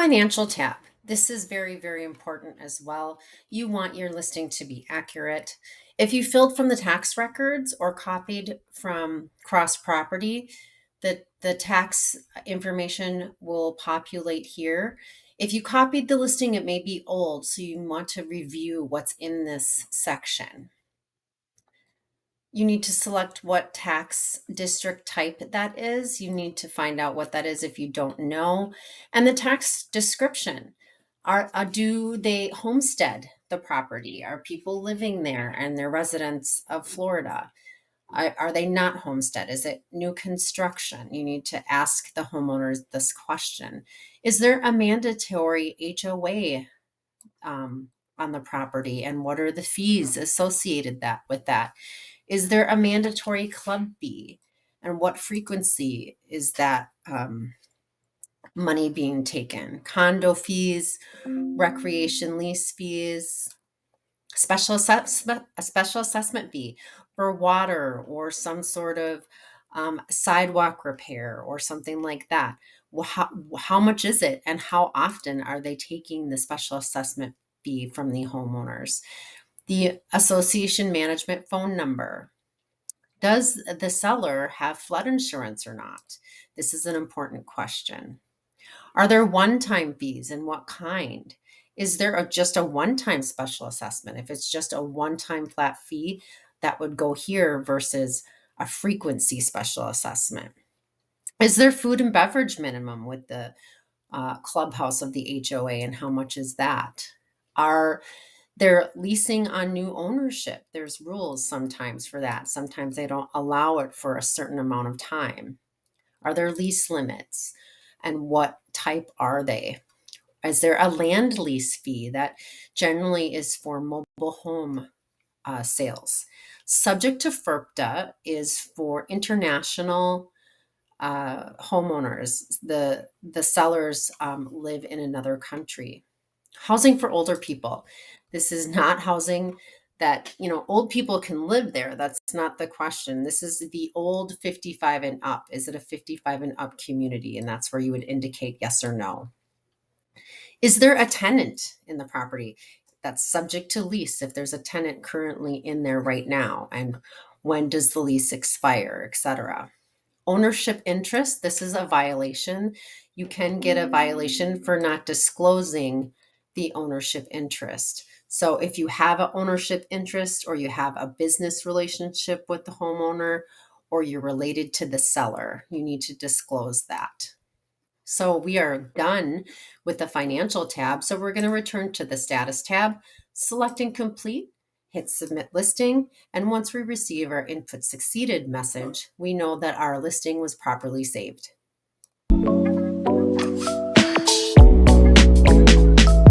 financial tab. This is very, very important as well. You want your listing to be accurate. If you filled from the tax records or copied from cross property, the tax information will populate here. If you copied the listing, it may be old, so you want to review what's in this section. You need to select what tax district type that is. You need to find out what that is if you don't know. And the tax description. Do they homestead the property? Are people living there and they're residents of Florida? Are they not homestead? Is it new construction? You need to ask the homeowners this question. Is there a mandatory HOA on the property, and what are the fees associated with that? Is there a mandatory club fee? And what frequency is that money being taken? Condo fees, recreation lease fees, a special assessment fee for water or some sort of sidewalk repair or something like that. How much is it, and how often are they taking the special assessment fee from the homeowners? The association management phone number. Does the seller have flood insurance or not? This is an important question. Are there one-time fees, and what kind? Is there just a one-time special assessment? If it's just a one-time flat fee, that would go here versus a frequency special assessment. Is there food and beverage minimum with the clubhouse of the HOA, and how much is that? Are they're leasing on new ownership? There's rules sometimes for that. Sometimes they don't allow it for a certain amount of time. Are there lease limits? And what type are they? Is there a land lease fee that generally is for mobile home sales? Subject to FERPTA is for international homeowners. The sellers live in another country. Housing for older people. This is not housing that, old people can live there. That's not the question. This is the old 55 and up. Is it a 55 and up community? And that's where you would indicate yes or no. Is there a tenant in the property? That's subject to lease if there's a tenant currently in there right now. And when does the lease expire, etc. Ownership interest. This is a violation. You can get a violation for not disclosing the ownership interest. So if you have an ownership interest, or you have a business relationship with the homeowner, or you're related to the seller, you need to disclose that. So we are done with the financial tab. So we're going to return to the status tab, selecting complete, hit submit listing. And once we receive our input succeeded message, we know that our listing was properly saved.